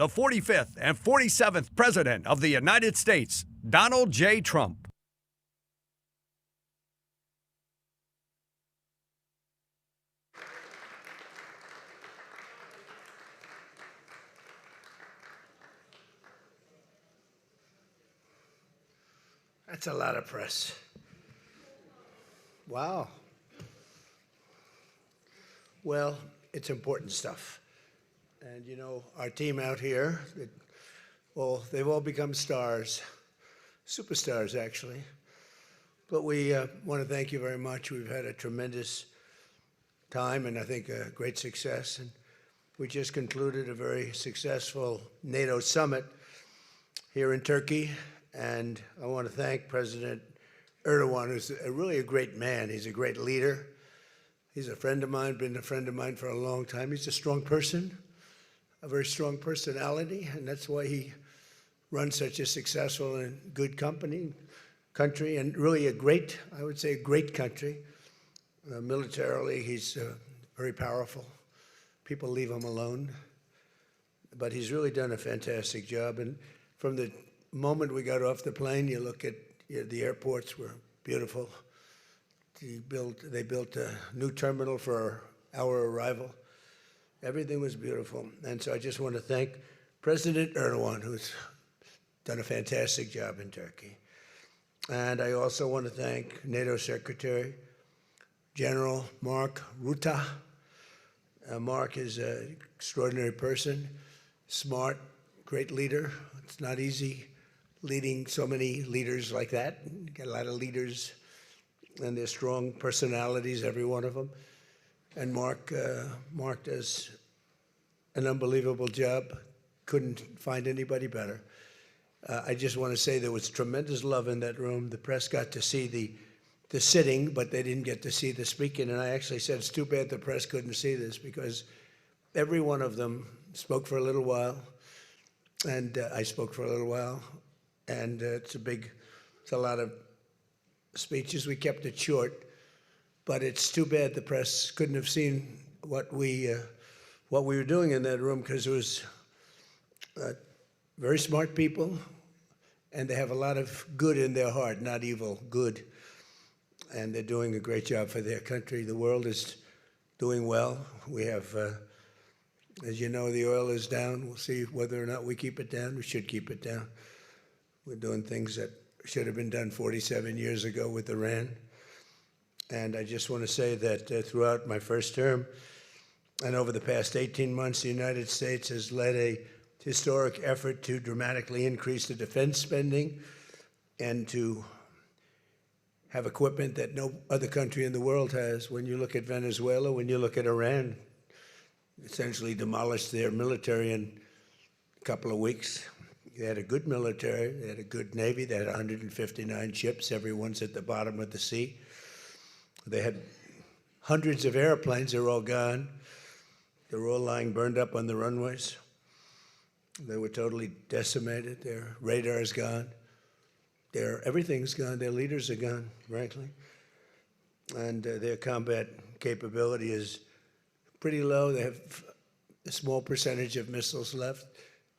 the 45th and 47th President of the United States, Donald J. Trump. That's a lot of press. Wow. Well, it's important stuff. And you know, our team out here, they've all become stars, superstars actually. But we want to thank you very much. We've had a tremendous time and I think a great success. And we just concluded a very successful NATO summit here in Turkey. And I want to thank President Erdogan, who's really a great man. He's a great leader. He's a friend of mine, been a friend of mine for a long time. He's a strong person, a very strong personality, and that's why he runs such a successful and good country, and really a great, I would say, a great country. Militarily, he's very powerful. People leave him alone. But he's really done a fantastic job. And from the moment we got off the plane, you look at the airports were beautiful. They built a new terminal for our arrival. Everything was beautiful. And so I just want to thank President Erdogan, who's done a fantastic job in Turkey. And I also want to thank NATO Secretary General Mark Rutte. Mark is an extraordinary person, smart, great leader. It's not easy leading so many leaders like that. You get a lot of leaders, and they're strong personalities, every one of them. And Mark does an unbelievable job. Couldn't find anybody better. I just want to say there was tremendous love in that room. The press got to see the sitting, but they didn't get to see the speaking. And I actually said, it's too bad the press couldn't see this, because every one of them spoke for a little while, and I spoke for a little while. And it's a lot of speeches. We kept it short, but it's too bad the press couldn't have seen what we were doing in that room, because it was very smart people, and they have a lot of good in their heart, not evil, good. And they're doing a great job for their country. The world is doing well. We have, as you know, the oil is down. We'll see whether or not we keep it down. We should keep it down. We're doing things that should have been done 47 years ago with Iran. And I just want to say that throughout my first term and over the past 18 months, the United States has led a historic effort to dramatically increase the defense spending and to have equipment that no other country in the world has. When you look at Venezuela, when you look at Iran, essentially demolished their military in a couple of weeks. They had a good military, they had a good Navy, they had 159 ships, everyone's at the bottom of the sea. They had hundreds of airplanes, they're all gone. They were all lying burned up on the runways. They were totally decimated, their radar's gone. Everything's gone, their leaders are gone, frankly. And their combat capability is pretty low. They have a small percentage of missiles left.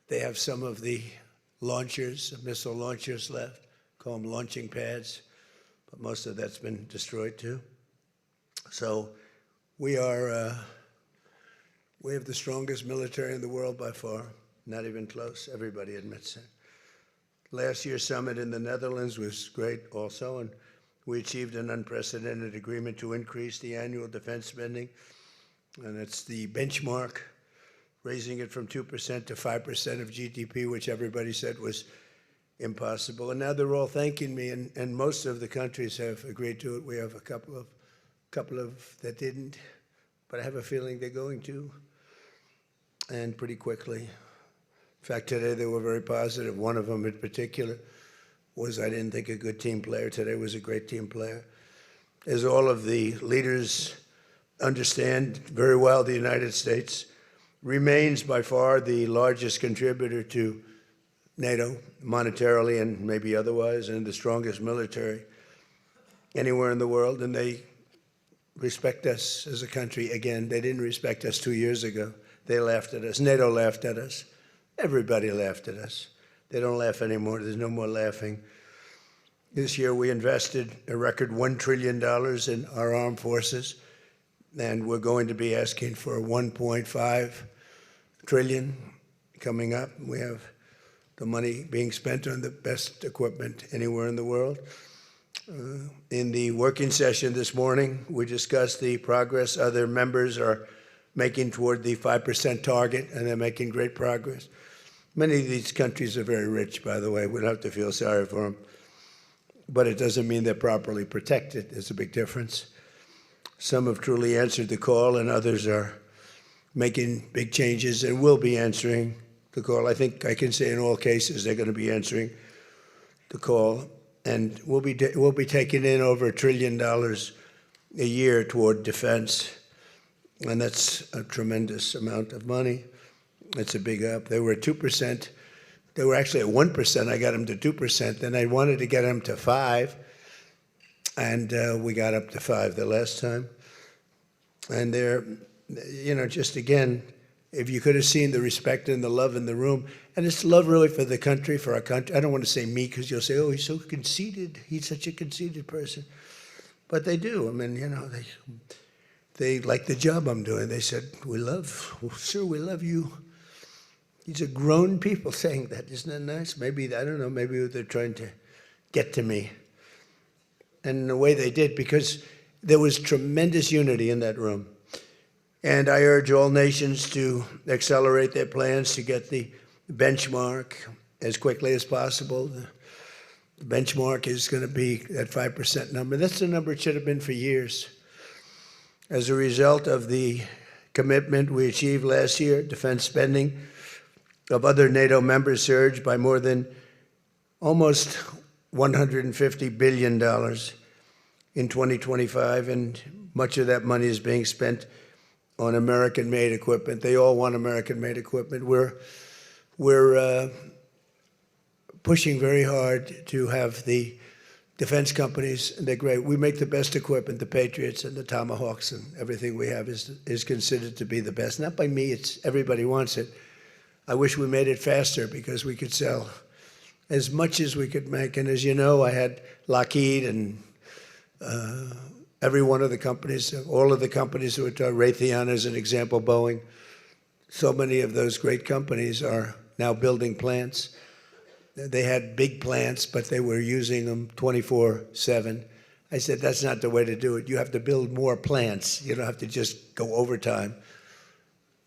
They have some of the launchers, missile launchers left, call them launching pads, but most of that's been destroyed too. So we have the strongest military in the world by far, not even close, everybody admits it. Last year's summit in the Netherlands was great also, and we achieved an unprecedented agreement to increase the annual defense spending, and it's the benchmark, raising it from 2% to 5% of GDP, which everybody said was impossible. And now they're all thanking me, and most of the countries have agreed to it. We have a couple of that didn't, but I have a feeling they're going to, and pretty quickly. In fact, today they were very positive. One of them in particular was, I didn't think, a good team player. Today was a great team player. As all of the leaders understand very well, the United States remains by far the largest contributor to NATO, monetarily and maybe otherwise, and the strongest military anywhere in the world. And they respect us as a country. Again, they didn't respect us 2 years ago. They laughed at us. NATO laughed at us. Everybody laughed at us. They don't laugh anymore. There's no more laughing. This year we invested a record $1 trillion in our armed forces, and we're going to be asking for $1.5 trillion coming up. We have the money being spent on the best equipment anywhere in the world. In the working session this morning, we discussed the progress other members are making toward the 5% target, and they're making great progress. Many of these countries are very rich, by the way. We don't have to feel sorry for them. But it doesn't mean they're properly protected. There's a big difference. Some have truly answered the call, and others are making big changes and will be answering the call. I think I can say in all cases they're going to be answering the call. And we'll be taking in over $1 trillion a year toward defense. And that's a tremendous amount of money. It's a big up. They were at 2%. They were actually at 1%. I got them to 2%. Then I wanted to get them to 5%. And we got up to 5% the last time. And they're, just again, if you could have seen the respect and the love in the room, and it's love really for the country, for our country. I don't want to say me because you'll say, oh, he's so conceited. He's such a conceited person. But they do. I mean, they like the job I'm doing. They said, sir, we love you. These are grown people saying that. Isn't that nice? Maybe, I don't know, maybe they're trying to get to me. And in a way they did, because there was tremendous unity in that room. And I urge all nations to accelerate their plans to get the benchmark as quickly as possible. The benchmark is going to be that 5% number. That's the number it should have been for years. As a result of the commitment we achieved last year, defense spending of other NATO members surged by more than almost $150 billion in 2025, and much of that money is being spent on American-made equipment. They all want American-made equipment. We're pushing very hard to have the defense companies, and they're great. We make the best equipment, the Patriots and the Tomahawks, and everything we have is considered to be the best. Not by me, it's everybody wants it. I wish we made it faster because we could sell as much as we could make. And as you know, I had Lockheed and every one of the companies, all of the companies who are Raytheon as an example, Boeing. So many of those great companies are now building plants. They had big plants, but they were using them 24/7. I said, that's not the way to do it. You have to build more plants. You don't have to just go overtime.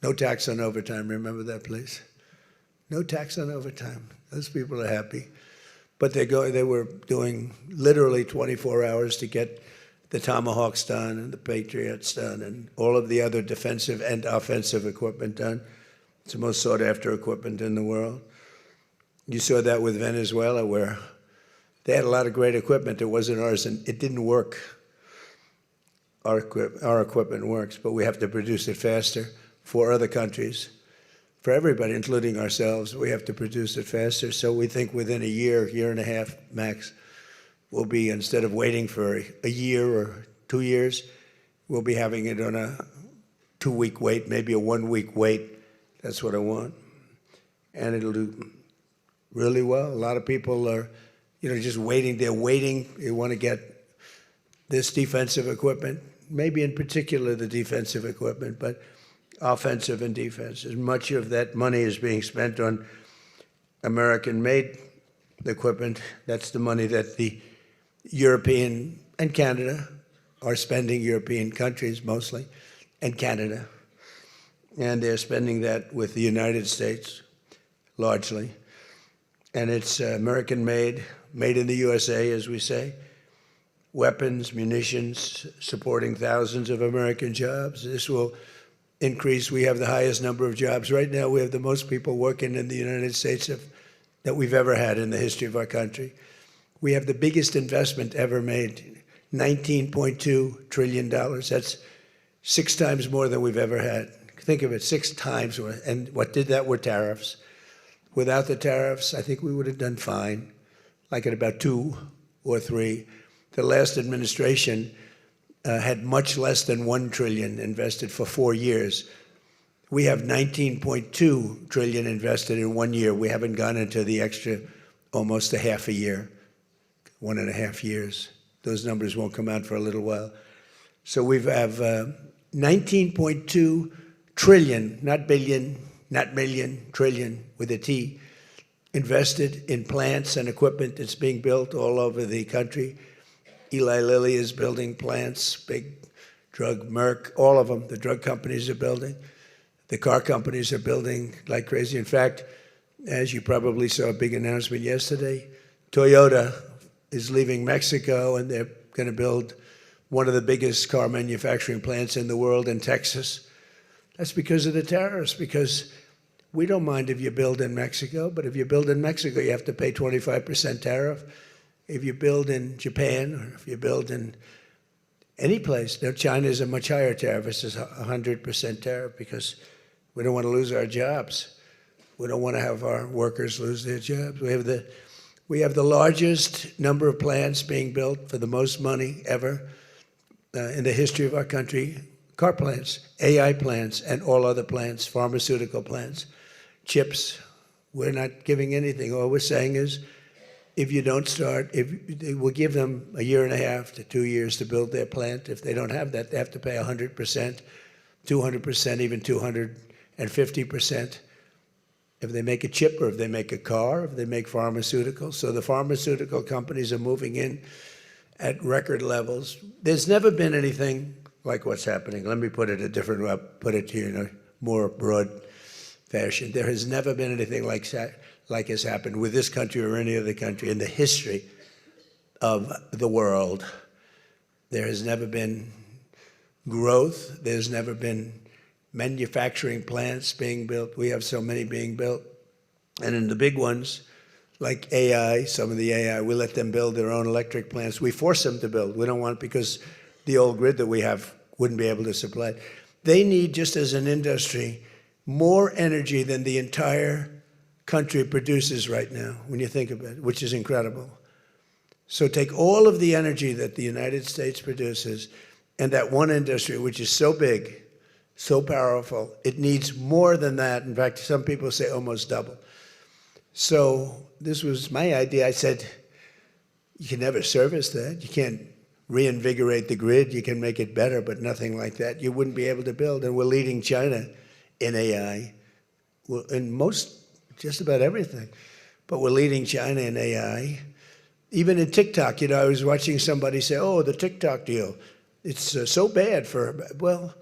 No tax on overtime. Remember that, please? No tax on overtime. Those people are happy. But they were doing literally 24 hours to get the Tomahawks done and the Patriots done and all of the other defensive and offensive equipment done. It's the most sought-after equipment in the world. You saw that with Venezuela, where they had a lot of great equipment. It wasn't ours, and it didn't work. Our equipment works, but we have to produce it faster for other countries. For everybody, including ourselves, we have to produce it faster. So we think within a year and a half max, we'll be, instead of waiting for a year or 2 years, we'll be having it on a 2-week wait, maybe a 1-week wait. That's what I want. And it'll do really well. A lot of people are, just waiting. They're waiting. They want to get this defensive equipment, maybe in particular the defensive equipment, but offensive and defense. As much of that money is being spent on American-made equipment, that's the money that the European and Canada are spending, European countries mostly, and Canada. And they're spending that with the United States, largely. And it's American-made, made in the USA, as we say. Weapons, munitions, supporting thousands of American jobs. This will increase. We have the highest number of jobs. Right now, we have the most people working in the United States that we've ever had in the history of our country. We have the biggest investment ever made, $19.2 trillion. That's 6 times more than we've ever had. Think of it, 6 times more. And what did that were tariffs. Without the tariffs, I think we would have done fine, like at about 2 or 3. The last administration had much less than $1 trillion invested for 4 years. We have 19.2 trillion invested in 1 year. We haven't gone into the extra almost a half a year, 1.5 years. Those numbers won't come out for a little while. So we have 19.2 trillion, not billion, not million, trillion with a T, invested in plants and equipment that's being built all over the country. Eli Lilly is building plants, big drug, Merck, all of them, the drug companies are building. The car companies are building like crazy. In fact, as you probably saw a big announcement yesterday, Toyota is leaving Mexico and they're going to build one of the biggest car manufacturing plants in the world in Texas. That's because of the tariffs, because we don't mind if you build in Mexico, but if you build in Mexico, you have to pay 25% tariff. If you build in Japan, or if you build in any place, now China is a much higher tariff. It's just 100% tariff because we don't want to lose our jobs. We don't want to have our workers lose their jobs. We have the largest number of plants being built for the most money ever in the history of our country. Car plants, AI plants, and all other plants, pharmaceutical plants, chips. We're not giving anything. All we're saying is, if you don't start, we'll give them 1.5 to 2 years to build their plant. If they don't have that, they have to pay 100%, 200%, even 250%. If they make a chip, or if they make a car, if they make pharmaceuticals. So the pharmaceutical companies are moving in at record levels. There's never been anything like what's happening. Let me put it a different way, put it to you in a more broad fashion. There has never been anything like has happened with this country or any other country in the history of the world. There has never been growth. There's never been manufacturing plants being built. We have so many being built. And in the big ones, like AI, some of the AI, we let them build their own electric plants. We force them to build. We don't want, because the old grid that we have wouldn't be able to supply. They need, just as an industry, more energy than the entire country produces right now, when you think about it, which is incredible. So take all of the energy that the United States produces, and that one industry, which is so big, so powerful, it needs more than that. In fact, some people say almost double. So this was my idea. I said, you can never service that. You can't reinvigorate the grid. You can make it better, but nothing like that. You wouldn't be able to build. And we're leading China in AI, in just about everything. But we're leading China in AI. Even in TikTok, I was watching somebody say, oh, the TikTok deal, it's so bad well,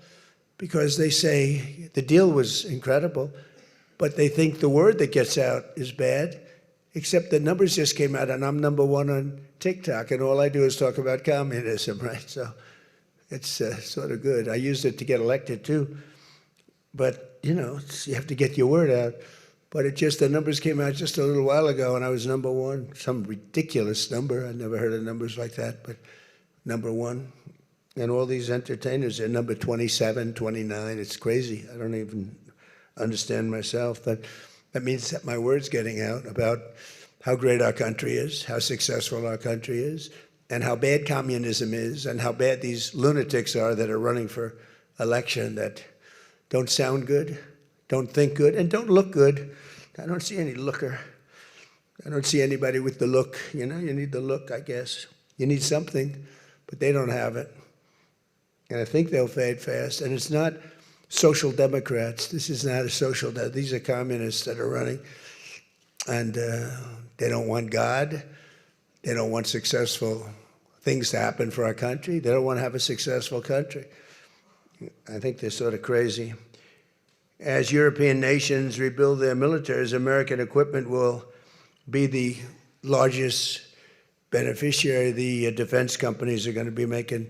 because they say the deal was incredible, but they think the word that gets out is bad, except the numbers just came out, and I'm #1 on TikTok, and all I do is talk about communism, right? So it's sort of good. I used it to get elected, too. But, you have to get your word out. But the numbers came out just a little while ago, and I was #1, some ridiculous number. I never heard of numbers like that, but #1. And all these entertainers are number 27, 29. It's crazy. I don't even understand myself. But that means that my word's getting out about how great our country is, how successful our country is, and how bad communism is, and how bad these lunatics are that are running for election that don't sound good, don't think good, and don't look good. I don't see any looker. I don't see anybody with the look. You need the look, I guess. You need something, but they don't have it. And I think they'll fade fast. And it's not social democrats. This is not a social democrat. These are communists that are running. And they don't want God. They don't want successful things to happen for our country. They don't want to have a successful country. I think they're sort of crazy. As European nations rebuild their militaries, American equipment will be the largest beneficiary. The defense companies are going to be making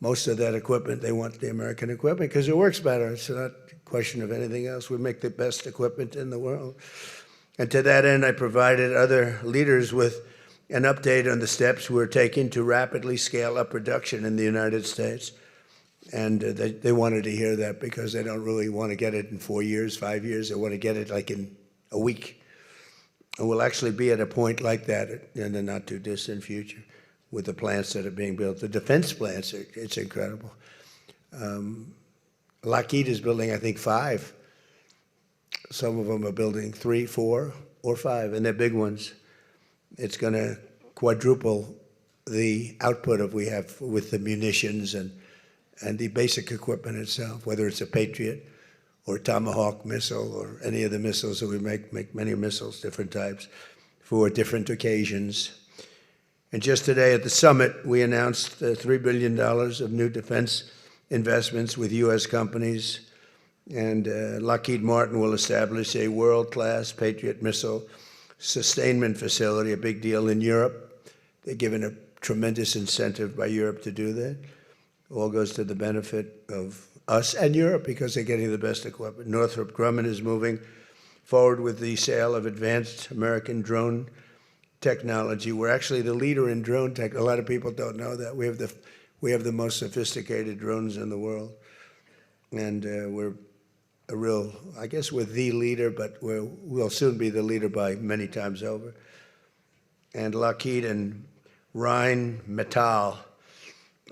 most of that equipment. They want the American equipment because it works better. It's not a question of anything else. We make the best equipment in the world. And to that end, I provided other leaders with an update on the steps we're taking to rapidly scale up production in the United States. And they wanted to hear that because they don't really want to get it in 4 years, 5 years. They want to get it like in a week. And we'll actually be at a point like that in the not too distant future with the plants that are being built. The defense plants, it's incredible. Lockheed is building, I think, 5 Some of them are building 3, 4, or 5, and they're big ones. It's going to quadruple the output of we have with the munitions and the basic equipment itself, whether it's a Patriot or Tomahawk missile or any of the missiles that we make many missiles, different types, for different occasions. And just today at the summit, we announced $3 billion of new defense investments with U.S. companies. And Lockheed Martin will establish a world-class Patriot missile sustainment facility, a big deal in Europe. They're given a tremendous incentive by Europe to do that. All goes to the benefit of us and Europe because they're getting the best equipment. Northrop Grumman is moving forward with the sale of advanced American drone technology. We're actually the leader in drone tech. A lot of people don't know that. We have the most sophisticated drones in the world. And we're a real, I guess we're the leader, but we'll soon be the leader by many times over. And Lockheed and Rheinmetall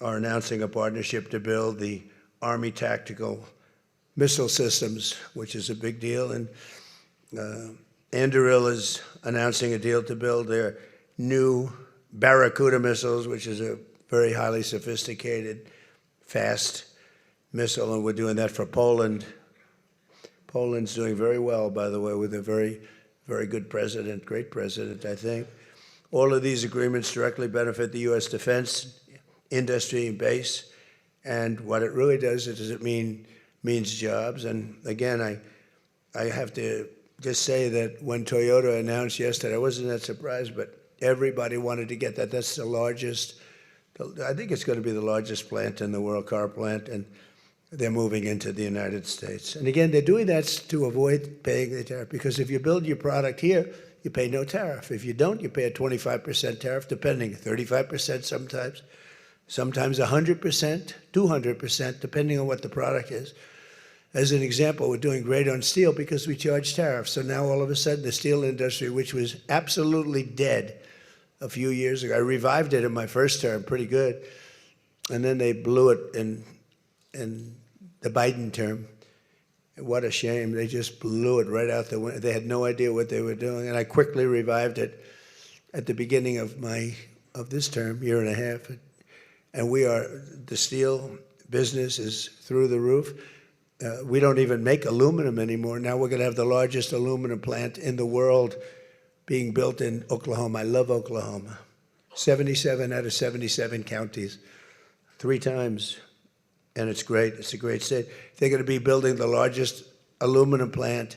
are announcing a partnership to build the Army Tactical Missile Systems, which is a big deal. And Anduril is announcing a deal to build their new Barracuda missiles, which is a very highly sophisticated, fast missile, and we're doing that for Poland. Poland's doing very well, by the way, with a very, very good president, great president, I think. All of these agreements directly benefit the U.S. defense industry and base, and what it really does is it means jobs. And again, I have to just say that when Toyota announced yesterday, I wasn't that surprised, but everybody wanted to get that. That's the largest, I think it's going to be the largest plant in the world, car plant, and they're moving into the United States. And again, they're doing that to avoid paying the tariff, because if you build your product here, you pay no tariff. If you don't, you pay a 25% tariff, depending, 35% sometimes 100%, 200%, depending on what the product is. As an example, we're doing great on steel because we charge tariffs. So now all of a sudden the steel industry, which was absolutely dead a few years ago, I revived it in my first term, pretty good. And then they blew it in the Biden term. What a shame. They just blew it right out the window. They had no idea what they were doing. And I quickly revived it at the beginning of this term, year and a half. And the steel business is through the roof. We don't even make aluminum anymore. Now we're going to have the largest aluminum plant in the world being built in Oklahoma. I love Oklahoma. 77 out of 77 counties, 3 times. And it's great. It's a great state. They're going to be building the largest aluminum plant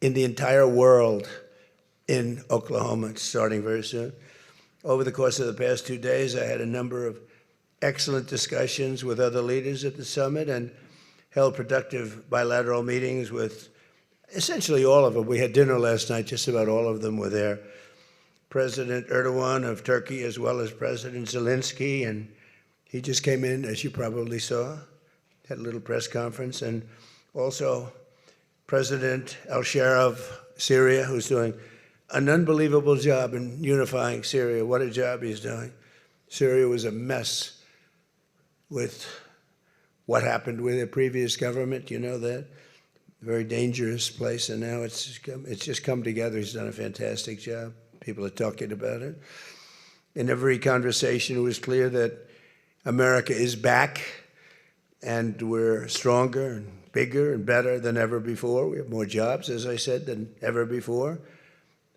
in the entire world in Oklahoma. It's starting very soon. Over the course of the past 2 days, I had a number of excellent discussions with other leaders at the summit and held productive bilateral meetings with essentially all of them. We had dinner last night, just about all of them were there. President Erdogan of Turkey, as well as President Zelensky, and he just came in, as you probably saw, had a little press conference, and also President al-Shara of Syria, who's doing an unbelievable job in unifying Syria. What a job he's doing. Syria was a mess with what happened with the previous government, you know that. Very dangerous place, and now it's just come together. He's done a fantastic job. People are talking about it. In every conversation, it was clear that America is back, and we're stronger and bigger and better than ever before. We have more jobs, as I said, than ever before.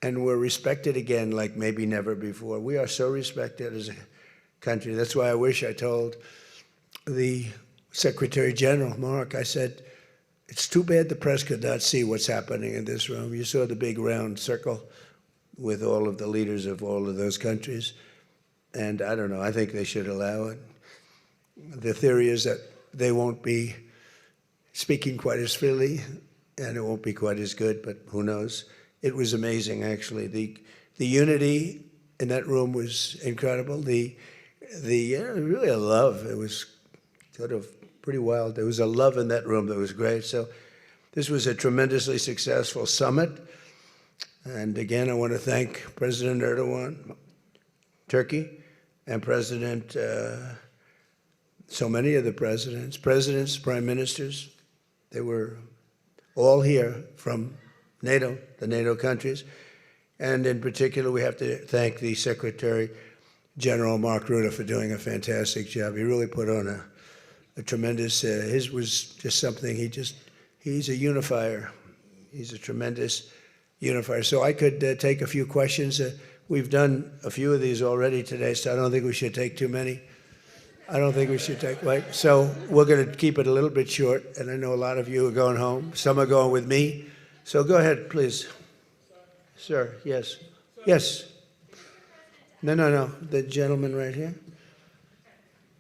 And we're respected again like maybe never before. We are so respected as a country. That's why I wish I told the Secretary General, Mark, I said, it's too bad the press could not see what's happening in this room. You saw the big round circle with all of the leaders of all of those countries. And I don't know, I think they should allow it. The theory is that they won't be speaking quite as freely, and it won't be quite as good, but who knows? It was amazing, actually. The unity in that room was incredible. Really a love. It was sort of pretty wild. There was a love in that room that was great. So this was a tremendously successful summit. And again, I want to thank President Erdogan, Turkey, and President, so many of the presidents, prime ministers. They were all here from NATO, the NATO countries. And in particular, we have to thank the Secretary General Mark Rutte for doing a fantastic job. He really put on a tremendous, his was just something, he's a unifier. He's a tremendous unifier. So I could take a few questions. We've done a few of these already today, so I don't think we should take too many. I don't think we should take, right? So we're going to keep it a little bit short, and I know a lot of you are going home. Some are going with me. So go ahead, please. Sir, yes. Yes. No. The gentleman right here.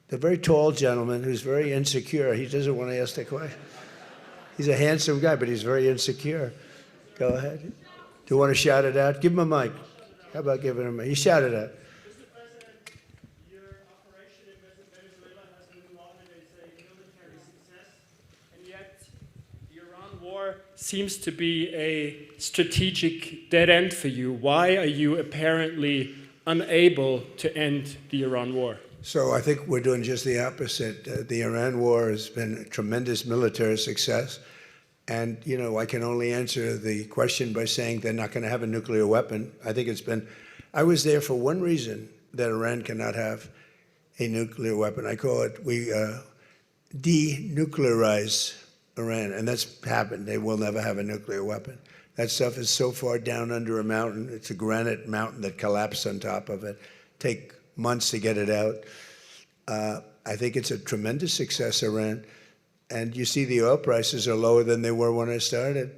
The very tall gentleman who's very insecure. He doesn't want to ask the question. He's a handsome guy, but he's very insecure. Go ahead. Do you want to shout it out? Give him a mic. How about giving him a mic? You shout it out. Seems to be a strategic dead end for you. Why are you apparently unable to end the Iran war? So I think we're doing just the opposite. The Iran war has been a tremendous military success. And, you know, I can only answer the question by saying they're not going to have a nuclear weapon. I think I was there for one reason, that Iran cannot have a nuclear weapon. I call it, we denuclearize Iran, and that's happened. They will never have a nuclear weapon. That stuff is so far down under a mountain. It's a granite mountain that collapsed on top of it. Take months to get it out. I think it's a tremendous success, Iran. And you see the oil prices are lower than they were when I started.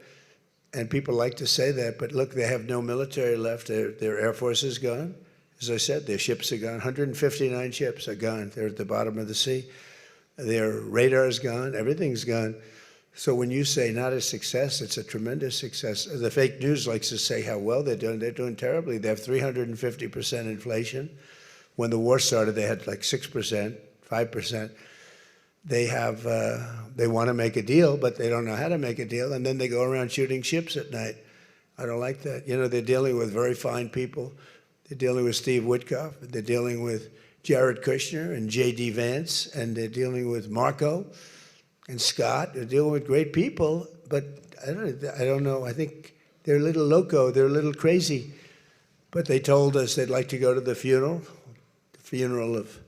And people like to say that, but look, they have no military left. Their Air Force is gone. As I said, their ships are gone. 159 ships are gone. They're at the bottom of the sea. Their radar is gone. Everything's gone. So when you say not a success, it's a tremendous success. The fake news likes to say how well they're doing. They're doing terribly. They have 350% inflation. When the war started, they had like 6%, 5%. They want to make a deal, but they don't know how to make a deal, and then they go around shooting ships at night. I don't like that. You know, they're dealing with very fine people. They're dealing with Steve Witkoff. They're dealing with Jared Kushner and J.D. Vance, and they're dealing with Marco and Scott. They're dealing with great people, but I don't know. I think they're a little loco. They're a little crazy. But they told us they'd like to go to the funeral of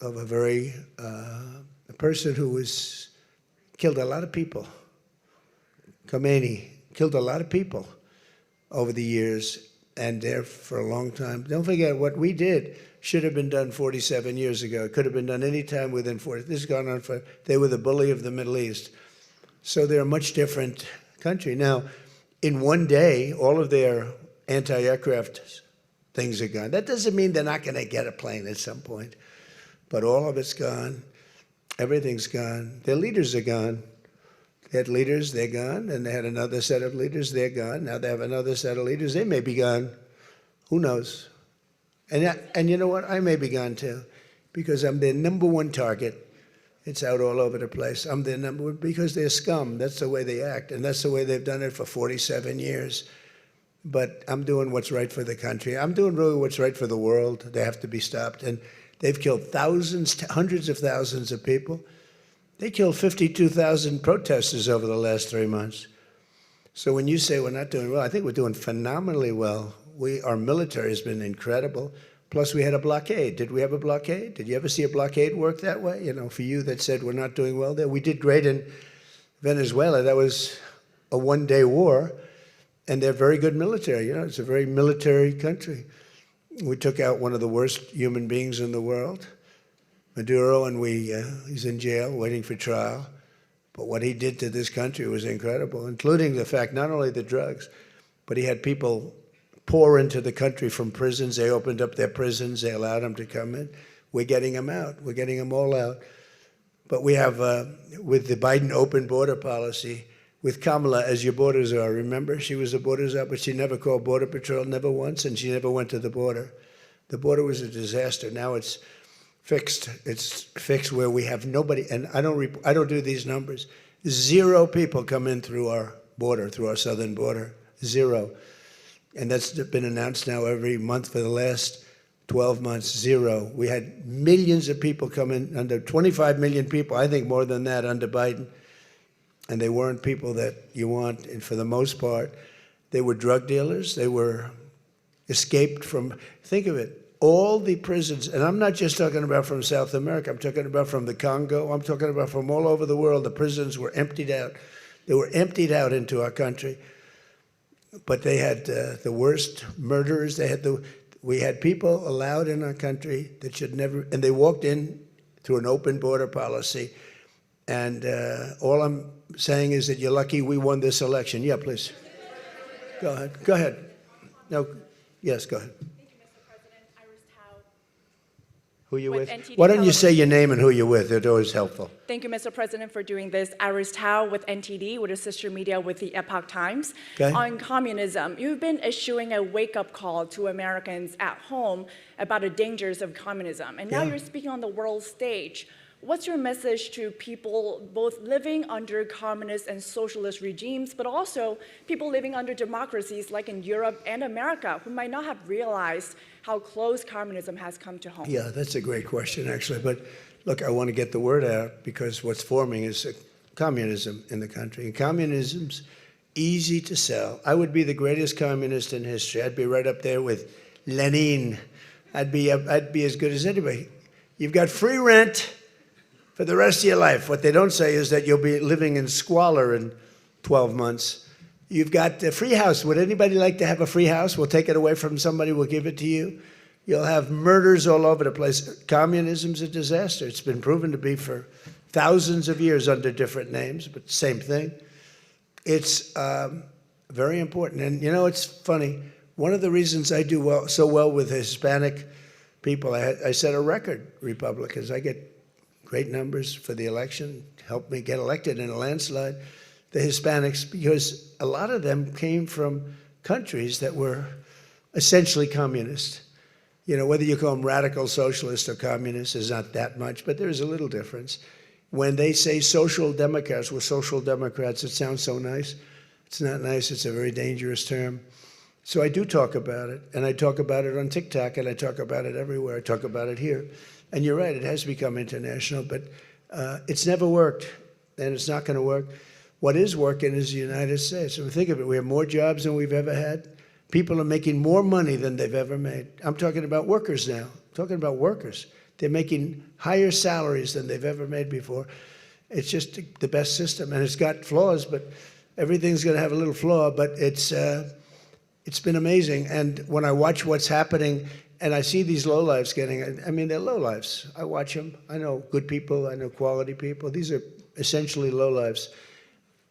a very a person who was killed a lot of people. Khomeini killed a lot of people over the years, and there for a long time. Don't forget, what we did should have been done 47 years ago. It could have been done any time within 40. This has gone on for, they were the bully of the Middle East. So they're a much different country. Now, in one day, all of their anti-aircraft things are gone. That doesn't mean they're not going to get a plane at some point. But all of it's gone. Everything's gone. Their leaders are gone. They had leaders, they're gone. And they had another set of leaders, they're gone. Now they have another set of leaders, they may be gone. Who knows? And you know what? I may be gone too, because I'm their number one target. It's out all over the place. I'm their number one, because they're scum. That's the way they act. And that's the way they've done it for 47 years. But I'm doing what's right for the country. I'm doing really what's right for the world. They have to be stopped. And they've killed thousands, hundreds of thousands of people. They killed 52,000 protesters over the last 3 months. So when you say we're not doing well, I think we're doing phenomenally well. Our military has been incredible. Plus, we had a blockade. Did we have a blockade? Did you ever see a blockade work that way? You know, for you that said we're not doing well there. We did great in Venezuela. That was a one-day war, and they're very good military. You know, it's a very military country. We took out one of the worst human beings in the world, Maduro, and he's in jail waiting for trial. But what he did to this country was incredible, including the fact, not only the drugs, but he had people pour into the country from prisons. They opened up their prisons. They allowed them to come in. We're getting them out. We're getting them all out. But we have, with the Biden open border policy, with Kamala as your border czar, remember? She was a border czar, but she never called Border Patrol, never once, and she never went to the border. The border was a disaster. Now it's fixed. It's fixed where we have nobody, and I don't do these numbers. 0 people come in through our border, through our southern border. 0. And that's been announced now every month for the last 12 months, 0. We had millions of people come in, under 25 million people, I think more than that under Biden. and they weren't people that you want. And for the most part, they were drug dealers. They were escaped from, think of it, all the prisons, and I'm not just talking about from South America, I'm talking about from the Congo, I'm talking about from all over the world. The prisons were emptied out. They were emptied out into our country. But they had the worst murderers. We had people allowed in our country that should never, and they walked in through an open border policy. And all I'm saying is that you're lucky we won this election. Yeah, please. Go ahead. Go ahead. No, yes, go ahead. Thank you, Mr. President. Iris Tao. Who you with? NTD Why don't you Television. say your name and who you're with? It's always helpful. Thank you, Mr. President, for doing this. Iris Tao with NTD, with a sister media with the Epoch Times. Okay. On communism, you've been issuing a wake-up call to Americans at home about the dangers of communism. And now Yeah. you're speaking on the world stage. What's your message to people both living under communist and socialist regimes, but also people living under democracies like in Europe and America who might not have realized how close communism has come to home? Yeah, that's a great question, actually. But look, I want to get the word out because what's forming is communism in the country. And communism's easy to sell. I would be the greatest communist in history. I'd be right up there with Lenin. I'd be as good as anybody. You've got free rent for the rest of your life. What they don't say is that you'll be living in squalor in 12 months. You've got a free house. Would anybody like to have a free house? We'll take it away from somebody, we'll give it to you. You'll have murders all over the place. Communism's a disaster. It's been proven to be for thousands of years under different names, but same thing. It's very important. And you know, it's funny. One of the reasons I do so well with Hispanic people, I set a record, Republicans. I get great numbers for the election, helped me get elected in a landslide, the Hispanics, because a lot of them came from countries that were essentially communist. You know, whether you call them radical socialist or communist is not that much, but there's a little difference. When they say social democrats, we're social democrats, it sounds so nice. It's not nice, it's a very dangerous term. So I do talk about it, and I talk about it on TikTok, and I talk about it everywhere. I talk about it here. And you're right, it has become international, but it's never worked, and it's not going to work. What is working is the United States. I mean, think of it, we have more jobs than we've ever had. People are making more money than they've ever made. I'm talking about workers now. I'm talking about workers. They're making higher salaries than they've ever made before. It's just the best system, and it's got flaws, but everything's going to have a little flaw, but it's been amazing. And when I watch what's happening, and I see these lowlifes getting, I mean, they're lowlifes. I watch them. I know good people. I know quality people. These are essentially lowlifes.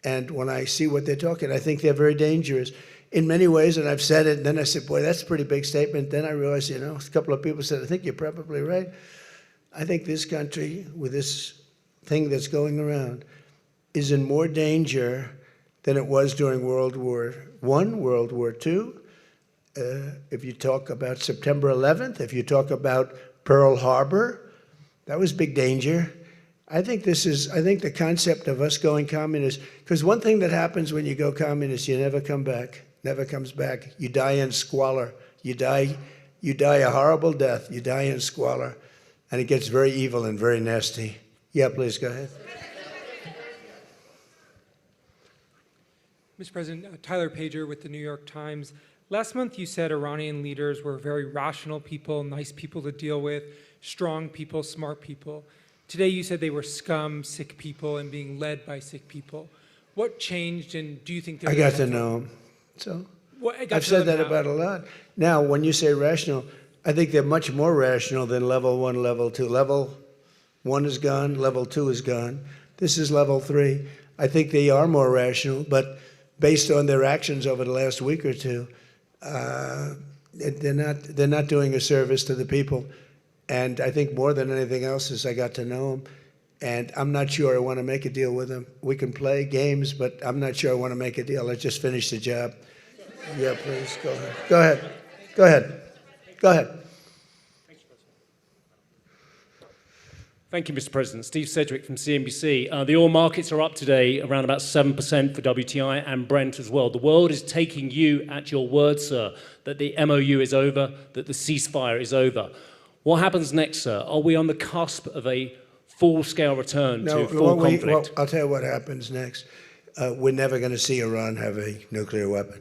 And when I see what they're talking, I think they're very dangerous in many ways. And I've said it, and then I said, boy, that's a pretty big statement. Then I realized, you know, a couple of people said, I think you're probably right. I think this country, with this thing that's going around, is in more danger than it was during World War I, World War II. If you talk about September 11th, if you talk about Pearl Harbor, that was big danger. I think the concept of us going communist, because one thing that happens when you go communist, you never come back, never comes back. You die in squalor. You die a horrible death. You die in squalor, and it gets very evil and very nasty. Yeah, please, go ahead. Mr. President, Tyler Pager with the New York Times. Last month you said Iranian leaders were very rational people, nice people to deal with, strong people, smart people. Today you said they were scum, sick people, and being led by sick people. What changed, and do you think they're... I got to know them. So I've said that about a lot. Now, when you say rational, I think they're much more rational than level 1, level 2. Level 1 is gone, level 2 is gone. This is level 3. I think they are more rational, but based on their actions over the last week or two, they're not doing a service to the people. And I think more than anything else is I got to know them. And I'm not sure I want to make a deal with them. We can play games, but I'm not sure I want to make a deal. I just finished the job. Yeah, please, go ahead. Go ahead. Go ahead. Go ahead. Thank you, Mr. President. Steve Sedgwick from CNBC. The oil markets are up today around about 7% for WTI and Brent as well. The world is taking you at your word, sir, that the MOU is over, that the ceasefire is over. What happens next, sir? Are we on the cusp of a full-scale return to full conflict? I'll tell you what happens next. we're never going to see Iran have a nuclear weapon,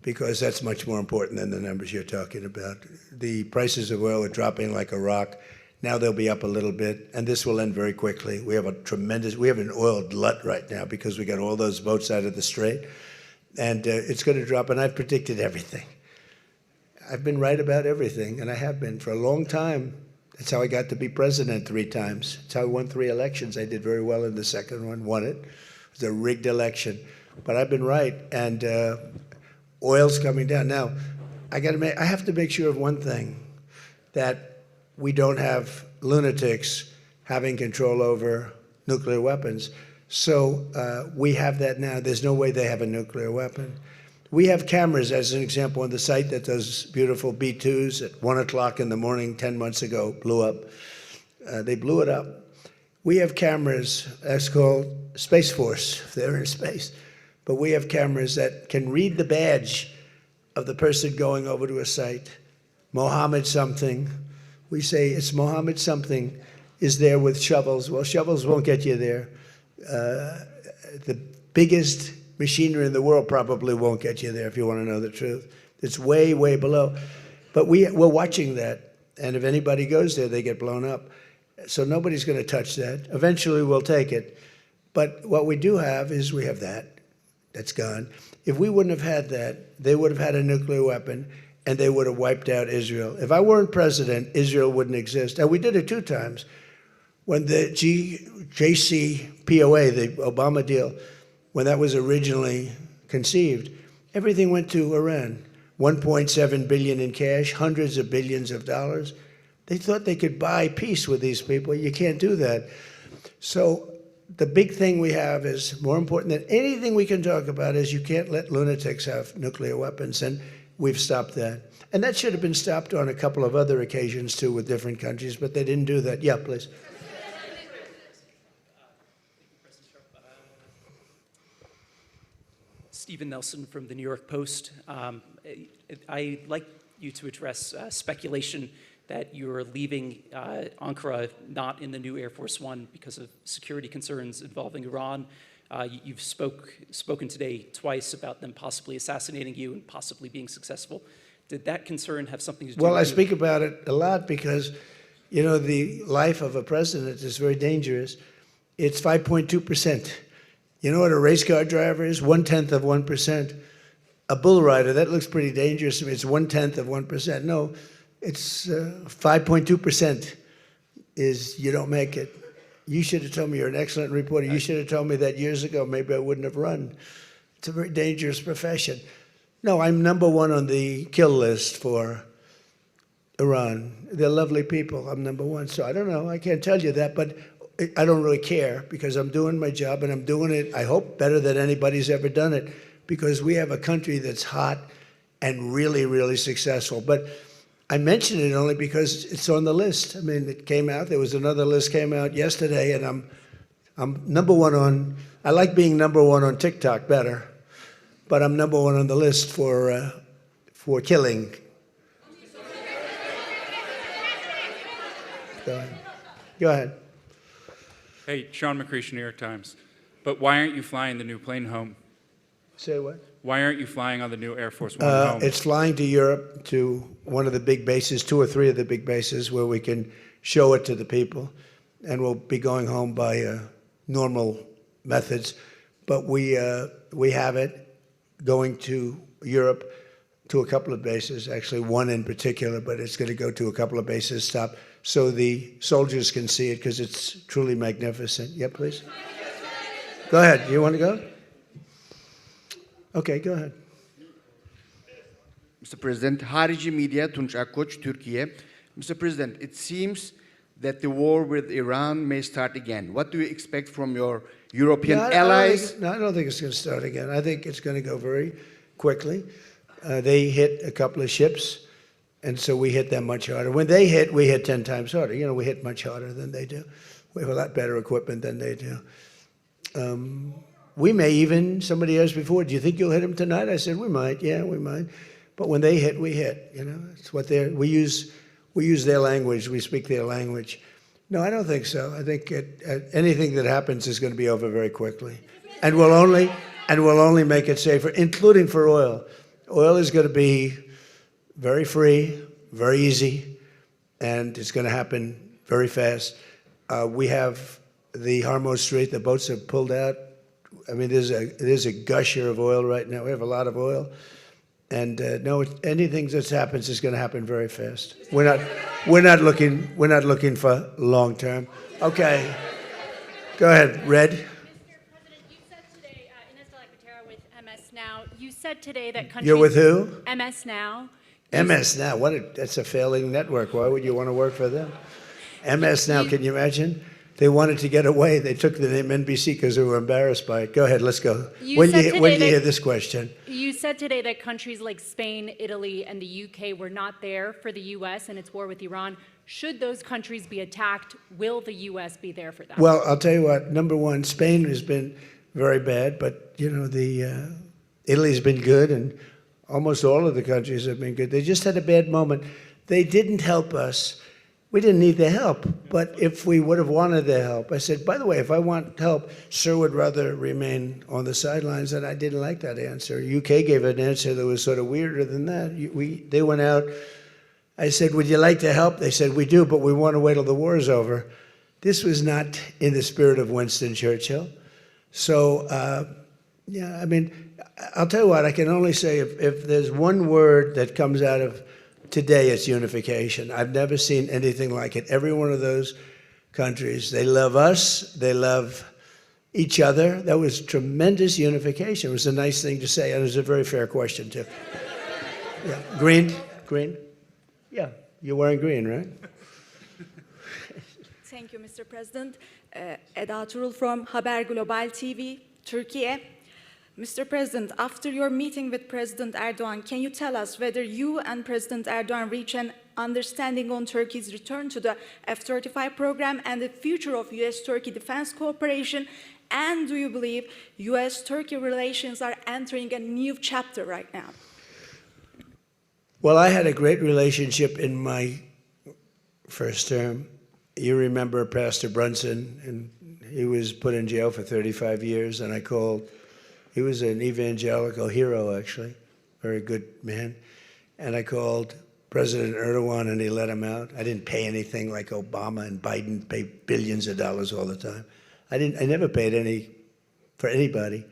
because that's much more important than the numbers you're talking about. The prices of oil are dropping like a rock. Now they'll be up a little bit, and this will end very quickly. We have an oil glut right now because we got all those boats out of the Strait, and it's going to drop, and I've predicted everything. I've been right about everything, and I have been for a long time. That's how I got to be president 3 times. That's how I won 3 elections. I did very well in the second one, won it. It was a rigged election, but I've been right, and oil's coming down. Now, I have to make sure of one thing, that we don't have lunatics having control over nuclear weapons. So we have that now. There's no way they have a nuclear weapon. We have cameras, as an example, on the site that those beautiful B-2s at 1 o'clock in the morning 10 months ago blew up. They blew it up. We have cameras, that's called Space Force, if they're in space. But we have cameras that can read the badge of the person going over to a site. Mohammed something. We say it's Mohammed something is there with shovels. Well, shovels won't get you there. The biggest machinery in the world probably won't get you there, if you want to know the truth. It's way, way below. But we're watching that. And if anybody goes there, they get blown up. So nobody's going to touch that. Eventually, we'll take it. But what we do have is we have that. That's gone. If we wouldn't have had that, they would have had a nuclear weapon, and they would have wiped out Israel. If I weren't president, Israel wouldn't exist. And we did it 2 times. When the JCPOA, the Obama deal, when that was originally conceived, everything went to Iran. 1.7 billion in cash, hundreds of billions of dollars. They thought they could buy peace with these people. You can't do that. So the big thing we have is, more important than anything we can talk about, is you can't let lunatics have nuclear weapons. And we've stopped that. And that should have been stopped on a couple of other occasions, too, with different countries, but they didn't do that. Yeah, please. Stephen Nelson from the New York Post. I'd like you to address speculation that you're leaving Ankara not in the new Air Force One because of security concerns involving Iran. You've spoken today twice about them possibly assassinating you and possibly being successful. Did that concern have something to do with it? Well, I speak about it a lot because, you know, the life of a president is very dangerous. It's 5.2%. You know what a race car driver is? 1/10 of 1%. A bull rider, that looks pretty dangerous to me. It's 1/10 of 1%. No, it's 5.2% is you don't make it. You should have told me. You're an excellent reporter. You should have told me that years ago. Maybe I wouldn't have run. It's a very dangerous profession. No, I'm number 1 on the kill list for Iran. They're lovely people. I'm number 1. So I don't know. I can't tell you that, but I don't really care because I'm doing my job and I'm doing it, I hope, better than anybody's ever done it, because we have a country that's hot and really, really successful. But I mention it only because it's on the list. I mean, it came out. There was another list came out yesterday, and I'm number 1 on. I like being number 1 on TikTok better, but I'm number 1 on the list for killing. Go ahead. Hey, Sean McCreesh, New York Times. But why aren't you flying the new plane home? Say what? Why aren't you flying on the new Air Force One home? It's flying to Europe, to one of the big bases, 2 or 3 of the big bases, where we can show it to the people. And we'll be going home by normal methods. But we have it going to Europe, to a couple of bases, actually 1 in particular, but it's going to go to a couple of bases, stop, so the soldiers can see it, because it's truly magnificent. Yeah, please? Go ahead. You want to go? Okay, go ahead. Mr. President, Harici Media, Tunç Akkoç, Türkiye. Mr. President, it seems that the war with Iran may start again. What do you expect from your European allies? I don't think it's going to start again. I think it's going to go very quickly. They hit a couple of ships, and so we hit them much harder. When they hit, we hit 10 times harder. You know, we hit much harder than they do. We have a lot better equipment than they do. We may even, somebody asked before, do you think you'll hit them tonight? I said, we might. Yeah, we might. But when they hit, we hit. You know, it's what we use their language. We speak their language. No, I don't think so. I think anything that happens is going to be over very quickly. and we'll only make it safer, including for oil. Oil is going to be very free, very easy, and it's going to happen very fast. We have the Hormuz Strait, the boats have pulled out. I mean, there's a gusher of oil right now. We have a lot of oil. And no, anything that happens is going to happen very fast. We're not looking for long term. Okay. Go ahead, Red. Mr. President, you said today, Ines de la Cuetara with MS Now, you said today that countries... You're with who? MS Now. MS Now. That's a failing network. Why would you want to work for them? MS Now, can you imagine? They wanted to get away. They took the name NBC because they were embarrassed by it. Go ahead, let's go. When do you hear this question? You said today that countries like Spain, Italy, and the UK were not there for the U.S. and its war with Iran. Should those countries be attacked, will the U.S. be there for them? Well, I'll tell you what. Number one, Spain has been very bad, but you know Italy's been good, and almost all of the countries have been good. They just had a bad moment. They didn't help us. We didn't need their help, but if we would have wanted their help, I said, by the way, if I want help, Sir would rather remain on the sidelines, and I didn't like that answer. UK gave an answer that was sort of weirder than that. They went out. I said, would you like to help? They said, we do, but we want to wait till the war is over. This was not in the spirit of Winston Churchill. So, yeah, I mean, I'll tell you what, I can only say if there's one word that comes out of today, it's unification. I've never seen anything like it. Every one of those countries, they love us, they love each other. That was tremendous unification. It was a nice thing to say, and it was a very fair question, too. Yeah. Green? Yeah, you're wearing green, right? Thank you, Mr. President. Eda Turul from Haber Global TV, Turkey. Mr. President, after your meeting with President Erdogan, can you tell us whether you and President Erdogan reach an understanding on Turkey's return to the F-35 program and the future of U.S.-Turkey defense cooperation? And do you believe U.S.-Turkey relations are entering a new chapter right now? Well, I had a great relationship in my first term. You remember Pastor Brunson, and he was put in jail for 35 years, and I called. He was an evangelical hero, actually, very good man. And I called President Erdogan, and he let him out. I didn't pay anything like Obama and Biden pay billions of dollars all the time. I never paid any for anybody.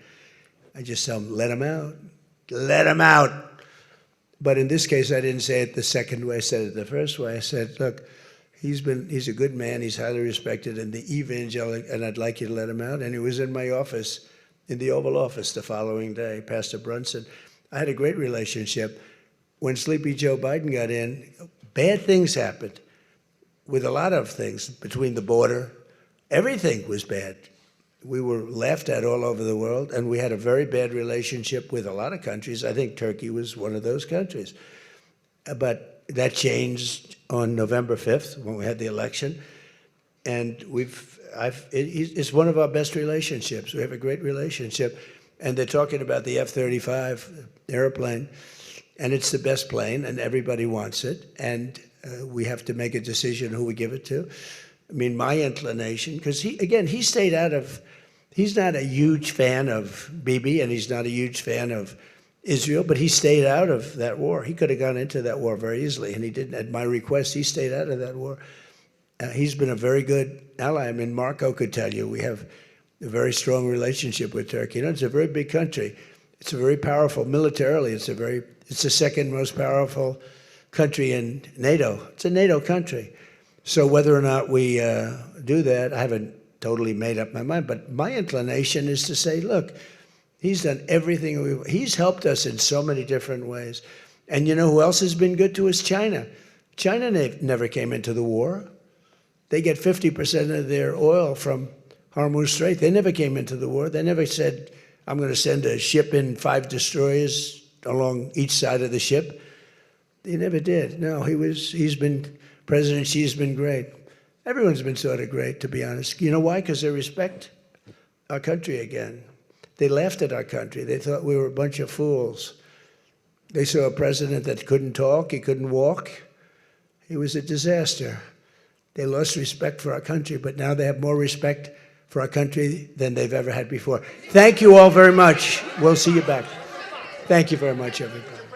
I just tell him, let him out. Let him out. But in this case, I didn't say it the second way. I said it the first way. I said, look, he's a good man. He's highly respected in the evangelical, and I'd like you to let him out. And he was in my office, in the Oval Office the following day, Pastor Brunson. I had a great relationship. When Sleepy Joe Biden got in, bad things happened with a lot of things between the border. Everything was bad. We were laughed at all over the world, and we had a very bad relationship with a lot of countries. I think Turkey was one of those countries. But that changed on November 5th when we had the election. And it's one of our best relationships. We have a great relationship. And they're talking about the F-35 airplane, and it's the best plane, and everybody wants it. And we have to make a decision who we give it to. I mean, my inclination, because he stayed out of, he's not a huge fan of Bibi, and he's not a huge fan of Israel, but he stayed out of that war. He could have gone into that war very easily, and he didn't. At my request, he stayed out of that war. He's been a very good ally. I mean, Marco could tell you we have a very strong relationship with Turkey. You know, it's a very big country. It's a very powerful militarily. It's the second most powerful country in NATO. It's a NATO country. So whether or not we do that, I haven't totally made up my mind. But my inclination is to say, look, he's done everything. He's helped us in so many different ways. And you know who else has been good to us? China. China never came into the war. They get 50% of their oil from Hormuz Strait. They never came into the war. They never said, I'm going to send a ship in 5 destroyers along each side of the ship. They never did. No, President Xi's been great. Everyone's been sort of great, to be honest. You know why? Because they respect our country again. They laughed at our country. They thought we were a bunch of fools. They saw a president that couldn't talk, he couldn't walk. He was a disaster. They lost respect for our country, but now they have more respect for our country than they've ever had before. Thank you all very much. We'll see you back. Thank you very much, everybody.